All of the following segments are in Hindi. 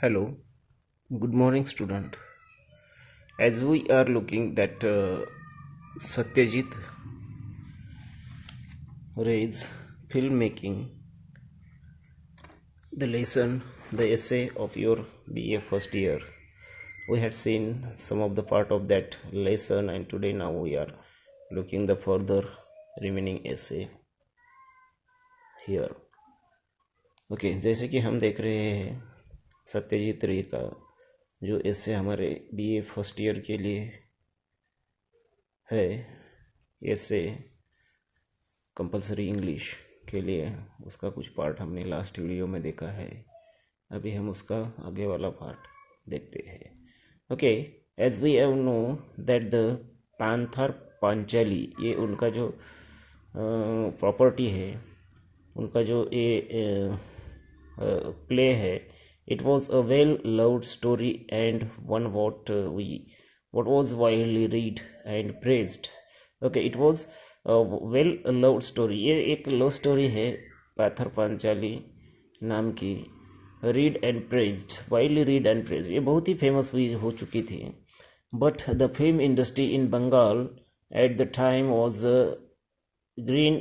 Hello, good morning, student. As we are looking that Satyajit Ray's filmmaking, the lesson, the essay of your BA first year. We had seen some of the part of that lesson, and today now we are looking the further remaining essay here. Okay जैसे कि हम देख रहे हैं सत्यजीत रे का जो essay हमारे BA फर्स्ट ईयर के लिए है, essay कंपलसरी इंग्लिश के लिए उसका कुछ पार्ट हमने लास्ट वीडियो में देखा है। अभी हम उसका आगे वाला पार्ट देखते हैं। Okay, as we have know that the Pather Panchali, ये उनका जो प्रॉपर्टी है, उनका जो ये प्ले है, it was a well loved story and one what was widely read and praised. Okay, it was well loved story. ये एक लव स्टोरी है पैथर पांचाली नाम की, read and praised, widely read and praised, ये बहुत ही फेमस हुई हो चुकी थी। But the film industry in Bengal at the time was green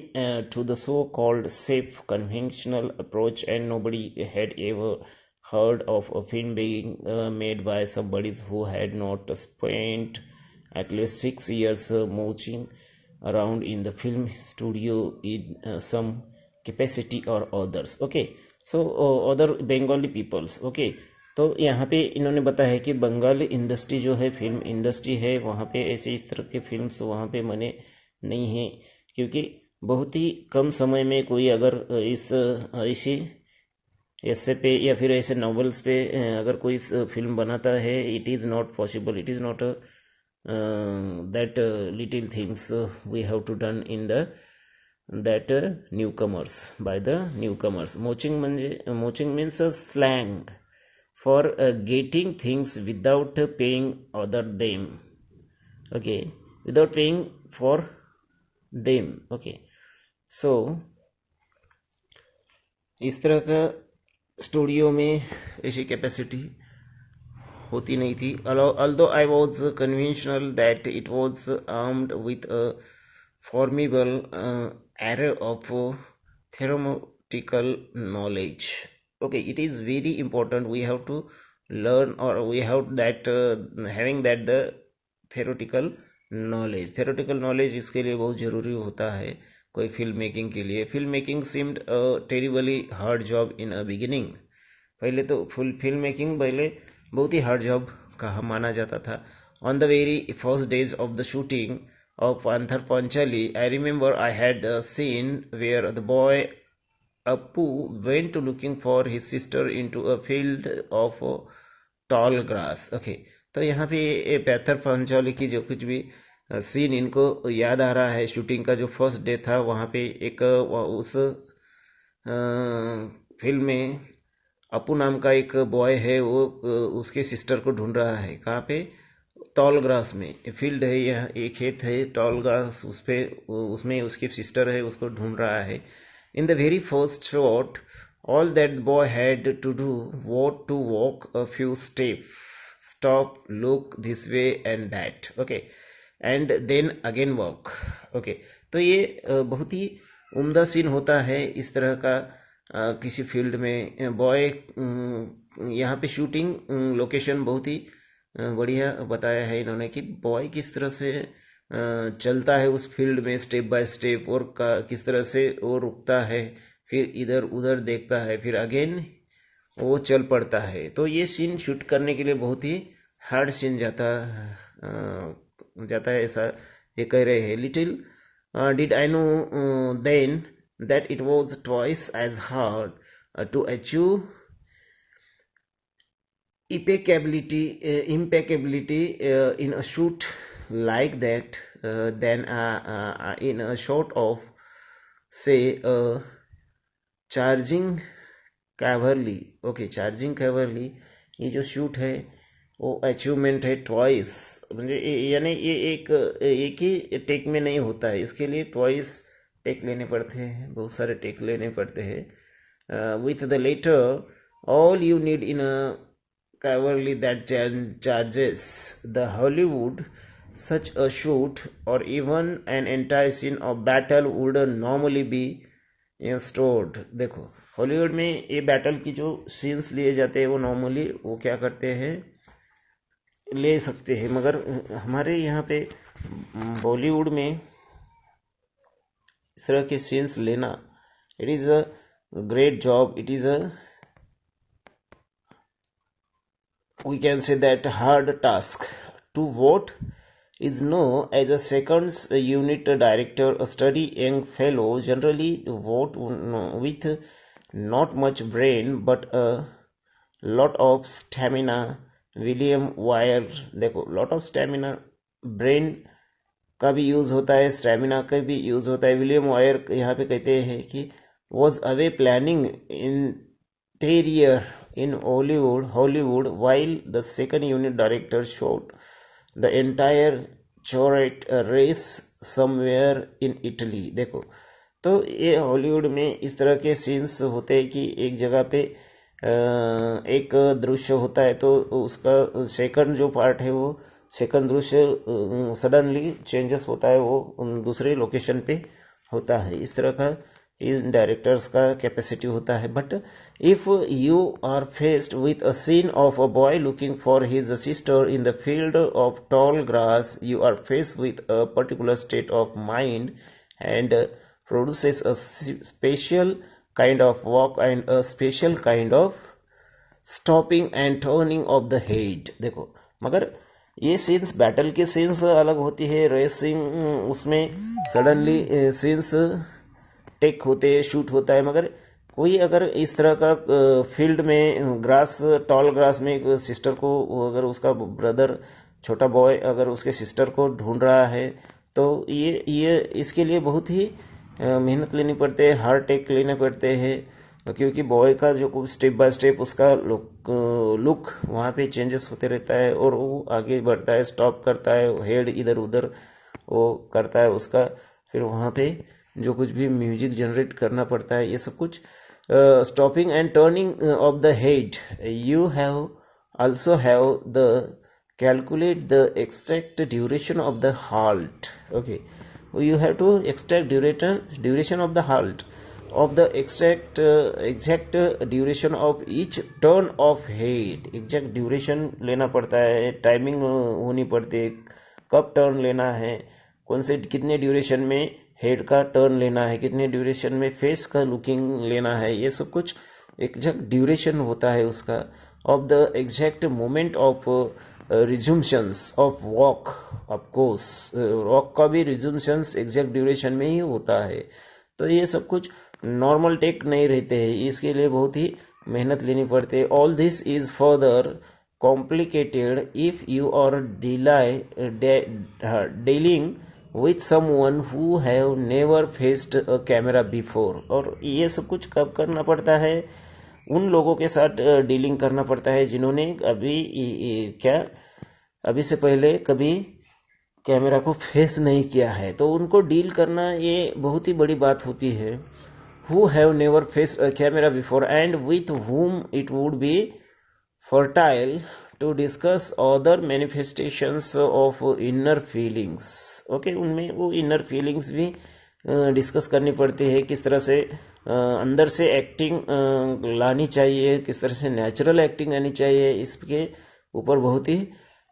to the so-called safe conventional approach, and nobody had ever heard of a film being made by somebody who had not spent at least 6 years mooching around in the film studio in some capacity or others. Okay, so other Bengali peoples. Okay, तो यहाँ पे इन्होंने बताया है कि बंगाली इंडस्ट्री जो है, फिल्म इंडस्ट्री है, वहाँ पे ऐसे इस तरह के फिल्म्स वहाँ पे बने नहीं हैं, क्योंकि बहुत ही कम समय में कोई अगर इसी ऐसे पे या फिर ऐसे नॉवेल्स पे अगर कोई फिल्म बनाता है, it is not possible, it is not that little things we have to done in the that newcomers, by the newcomers. Mooching means slang for getting things without paying other them. Okay, without paying for them. Okay, so इस तरह का स्टूडियो में ऐसी कैपेसिटी होती नहीं थी। although I was conventional that it was armed with a formidable array of theoretical knowledge. Okay, it is very important, we have to learn, or we have that having that the theoretical knowledge इसके लिए बहुत ज़रूरी होता है कोई फिल्म मेकिंग के लिए। Film making seemed a terribly hard job in a beginning. पहले तो फिल्म मेकिंग पहले बहुत ही हार्ड जॉब कहा माना जाता था। On the very first days of the shooting of Pather Panchali, I remember I had scene where the boy Appu went to looking for his sister into a field of tall grass. Okay, तो यहाँ पे पैथर पांचाली की जो कुछ भी सीन इनको याद आ रहा है, शूटिंग का जो फर्स्ट डे था, वहाँ पे एक उस फिल्म में अपू नाम का एक बॉय है, वो उसके सिस्टर को ढूंढ रहा है। कहाँ पे? टॉल ग्रास में। फील्ड है, यह एक खेत है, टॉल ग्रास, उस पे उसमें उसकी सिस्टर है, उसको ढूंढ रहा है। In the very first shot, all that boy had to do was to walk a few steps, stop, look this way and that, okay, and then again walk. Okay, तो ये बहुत ही उम्दा सीन होता है इस तरह का किसी फील्ड में। बॉय यहाँ पे शूटिंग लोकेशन बहुत ही बढ़िया बताया है इन्होंने कि बॉय किस तरह से चलता है उस फील्ड में स्टेप बाय स्टेप, और किस तरह से वो रुकता है, फिर इधर उधर देखता है, फिर अगेन वो चल पड़ता है। तो ये सीन शूट करने के लिए बहुत ही हार्ड सीन जाता है, ऐसा ये कह रहे हैं। Little did I know then that it was twice as hard to achieve impeccability in a shoot like that than in a shot of, say, charging cavalry. Okay, charging cavalry, ये जो शूट है वो अचीवमेंट है ट्वाइस, म्हणजे यानी ये एक ही टेक में नहीं होता है, इसके लिए ट्वाइस टेक लेने पड़ते हैं, बहुत सारे टेक लेने पड़ते हैं। With the latter, all you need in a cavalry that charges the Hollywood. Such a shoot or even an entire scene of battle would normally be installed. देखो हॉलीवुड में ये बैटल की जो सीन्स लिए जाते हैं वो नॉर्मली वो क्या करते हैं ले सकते हैं, मगर हमारे यहाँ पे बॉलीवुड में इस तरह के सीन्स लेना it is a great job, it is a we can say that hard task. To vote is known as a second unit director, a study young fellow generally vote with not much brain but a lot of stamina. William wire, देखो लॉट ऑफ स्टेमिना, ब्रेन का भी यूज होता है, स्टेमिना का भी यूज होता है. विलियम वायर यहाँ पे कहते हैं कि was away planning interior in Hollywood while the second unit director shot the entire chariot race somewhere in Italy. देखो तो ये हॉलीवुड में इस तरह के सीन्स होते हैं कि एक जगह पे एक दृश्य होता है तो उसका सेकंड जो पार्ट है वो सेकंड दृश्य सडनली चेंजेस होता है, वो दूसरे लोकेशन पे होता है. इस तरह का इन डायरेक्टर्स का कैपेसिटी होता है. But if you are faced with a scene of a boy looking for his sister in the field of tall grass, you are faced with a particular state of mind and produces a special kind of walk and a special kind of stopping and turning of the head. देखो मगर ये सीन्स बैटल के सीन्स अलग होती है, रेसिंग उसमें सडनली सीन्स टेक होते हैं, शूट होता है. मगर कोई अगर इस तरह का फील्ड में ग्रास टॉल ग्रास में एक सिस्टर को, अगर उसका ब्रदर छोटा बॉय अगर उसके सिस्टर को ढूंढ रहा है तो ये इसके लिए बहुत ही मेहनत लेनी पड़ती है, हार्ड टेक लेने पड़ते हैं, क्योंकि बॉय का जो स्टेप बाय स्टेप उसका लुक वहाँ पे चेंजेस होते रहता है और वो आगे बढ़ता है, स्टॉप करता है, हेड इधर उधर वो करता है उसका, फिर वहाँ पे जो कुछ भी म्यूजिक जनरेट करना पड़ता है, ये सब कुछ stopping and turning of the head. You have also have the calculate the extract duration of the halt. Okay, you have to extract duration of the halt of the exact duration of each turn of head. exact duration लेना पड़ता है, टाइमिंग होनी पड़ती है, कब टर्न लेना है, कौन से कितने ड्यूरेशन में हेड का टर्न लेना है, कितने ड्यूरेशन में फेस का लुकिंग लेना है, ये सब कुछ एग्जैक्ट ड्यूरेशन होता है उसका. Of the exact moment of resumptions of walk, of course walk का भी रिज्यूम्शंस एग्जैक्ट ड्यूरेशन में ही होता है. तो ये सब कुछ नॉर्मल टेक नहीं रहते हैं, इसके लिए बहुत ही मेहनत लेनी पड़ती है. All this is further complicated if you are dealing with someone who have never faced a camera before. और ये सब कुछ कब करना पड़ता है, उन लोगों के साथ डीलिंग करना पड़ता है जिन्होंने अभी से पहले कभी कैमरा को फेस नहीं किया है, तो उनको डील करना ये बहुत ही बड़ी बात होती है. who have never faced a camera before and with whom it would be fertile to discuss other manifestations of inner feelings. Okay, उनमें वो इनर फीलिंग्स भी डिस्कस करनी पड़ती है, किस तरह से अंदर से एक्टिंग लानी चाहिए, किस तरह से नेचुरल एक्टिंग आनी चाहिए, इसके ऊपर बहुत ही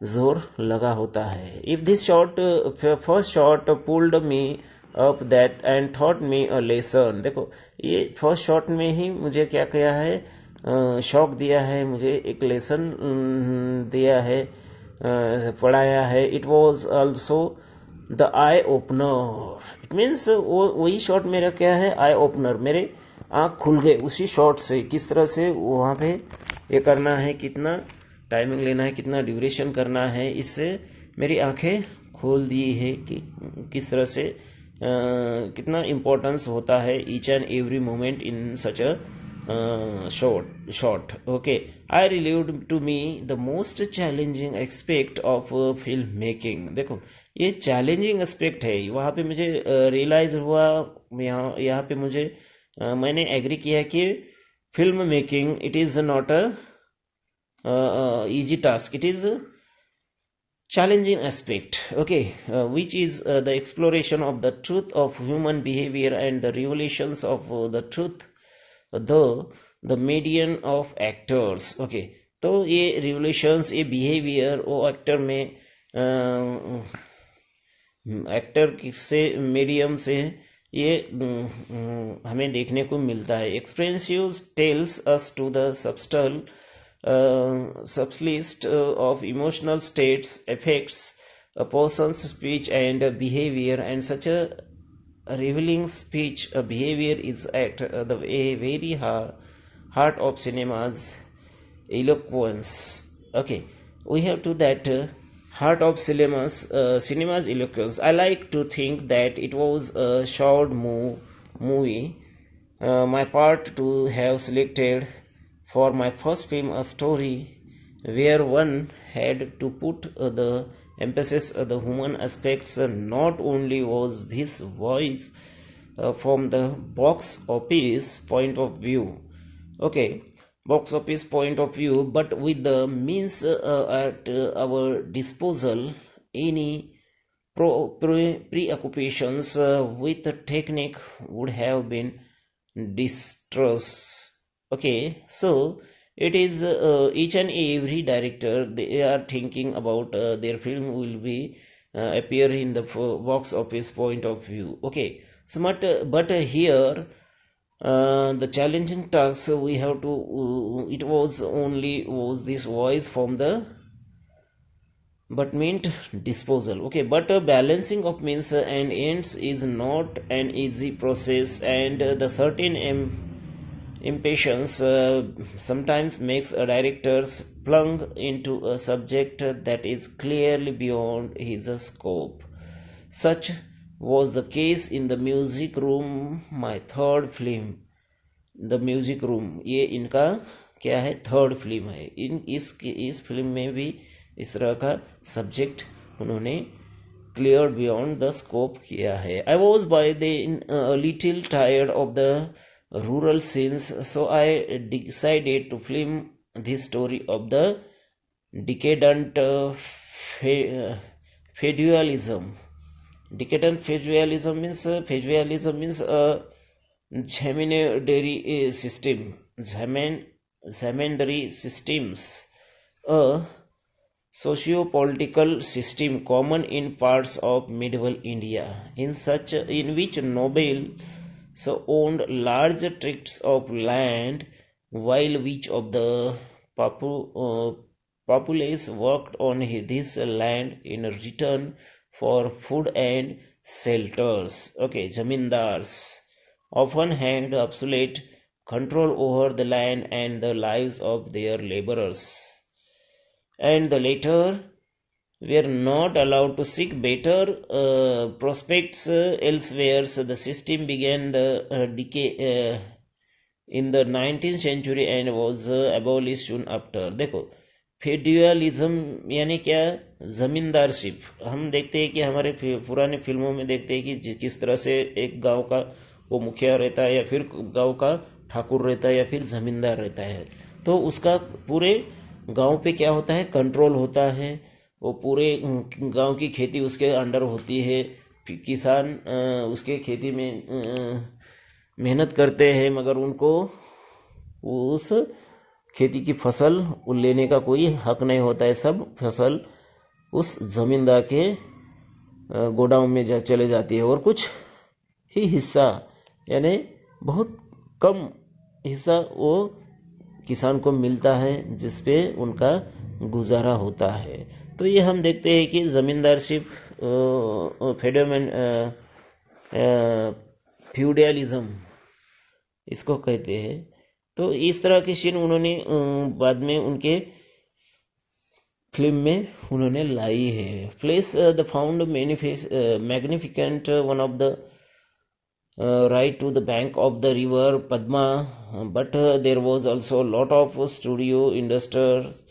जोर लगा होता है. If this first shot pulled me up that and thought me a lesson. देखो ये फर्स्ट शॉट में ही मुझे क्या किया है, शॉक दिया है, मुझे एक लेसन दिया है, पढ़ाया है. It was also the eye opener. It means वही शॉट मेरा क्या है, आई ओपनर, मेरे आंख खुल गए उसी शॉट से. किस तरह से वहां पे ये करना है, कितना टाइमिंग लेना है, कितना ड्यूरेशन करना है, इससे मेरी आंखें खोल दी है कि किस तरह से कितना इम्पोर्टेंस होता है each and every moment in such a short. Okay, I relieved to me the most challenging aspect of film making. देखो ये चैलेंजिंग एस्पेक्ट है, वहां पे मुझे रियलाइज हुआ, यहाँ पे मुझे मैंने एग्री किया कि film making it is not a easy task. It is a challenging aspect, okay, which is the exploration of the truth of human behavior and the revelations of the truth, the median of actors, okay. तो ये रिवोल्यूशंस, ये बिहेवियर वो एक्टर में एक्टर से मीडियम से ये हमें देखने को मिलता है. Expressive tells us to the subtlest of emotional states affects a person's speech and behavior, and such a revealing speech behavior is at the very heart of cinema's eloquence. Okay, we have to that heart of cinema's eloquence. I like to think that it was a short movie. My part to have selected for my first film a story where one had to put the emphasis on the human aspects. Not only was this voice from the box office point of view, okay, box office point of view, but with the means at our disposal, any preoccupations with the technique would have been distrust. Okay, so it is each and every director, they are thinking about their film will be appear in the box office point of view. Okay, so but here the challenging task we have to it was this voice from the but meant disposal. Okay, but balancing of means and ends is not an easy process, and the certain impatience sometimes makes a director plunge into a subject that is clearly beyond his scope. Such was the case in The Music Room, my third film. The Music Room, ये इनका क्या है, थर्ड फिल्म है. इस फिल्म में भी इस तरह का सब्जेक्ट उन्होंने क्लियर बियॉन्ड द स्कोप किया है. I was by the little tired of the rural scenes, so I decided to film the story of the decadent feudalism. Decadent feudalism means zamindari system, zamindari systems, a socio-political system common in parts of medieval India, in which nobles owned large tracts of land, while which of the populace worked on this land in return for food and shelters. Okay, zamindars often had absolute control over the land and the lives of their laborers, and the latter were not allowed to seek better prospects elsewhere. So the system began the decay in the 19th century and was abolished soon after. देखो, फेड्यूअलिज्म यानी क्या, जमींदारशिप. हम देखते हैं कि हमारे पुराने फिल्मों में देखते हैं कि किस तरह से एक गांव का वो मुखिया रहता है, या फिर गांव का ठाकुर रहता है, या फिर जमींदार रहता है. तो उसका पूरे गांव पे क्या होता है, कंट्रोल होता है. वो पूरे गांव की खेती उसके अंडर होती है. किसान उसके खेती में मेहनत करते हैं, मगर उनको उस खेती की फसल लेने का कोई हक नहीं होता है. सब फसल उस जमींदार के गोडाउन में चले जाती है, और कुछ ही हिस्सा, यानी बहुत कम हिस्सा वो किसान को मिलता है, जिसपे उनका गुजारा होता है. तो ये हम देखते हैं कि जमींदारशिप, फ्यूडलिज्म इसको कहते हैं. तो इस तरह की सीन उन्होंने बाद में उनके फिल्म में उन्होंने लाई है. Place the found magnificent one of the right to the bank of the river Padma, but there was also a lot of studio investors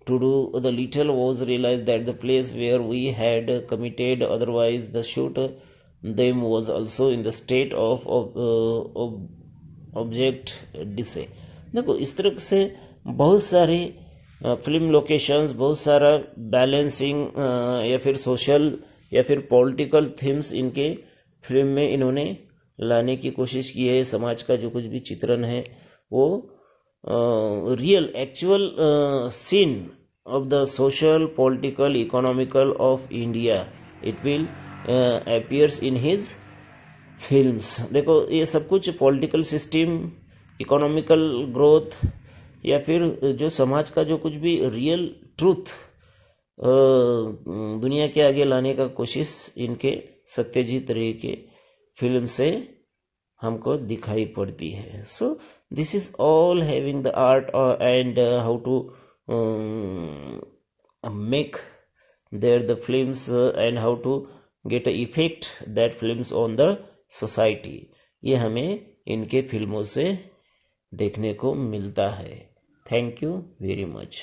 to do. The little was realized that the place where we had committed otherwise the shoot them was also in the state of object डिसे. देखो, इस तरह से बहुत सारे फिल्म लोकेशंस, बहुत सारा बैलेंसिंग या फिर सोशल या फिर पॉलिटिकल थीम्स इनके फिल्म में इन्होंने लाने की कोशिश की है। समाज का जो कुछ भी चित्रण है वो real actual scene of the social, political, economical of India it will appears in his films. देखो ये सब कुछ पॉलिटिकल सिस्टम, इकोनॉमिकल ग्रोथ या फिर जो समाज का जो कुछ भी रियल ट्रूथ दुनिया के आगे लाने का कोशिश इनके सत्यजीत रे के फिल्म से हमको दिखाई पड़ती है। So this is all having the art and how to make their the films and how to get a effect that films on the society, ये हमें इनके फिल्मों से देखने को मिलता है। Thank you very much.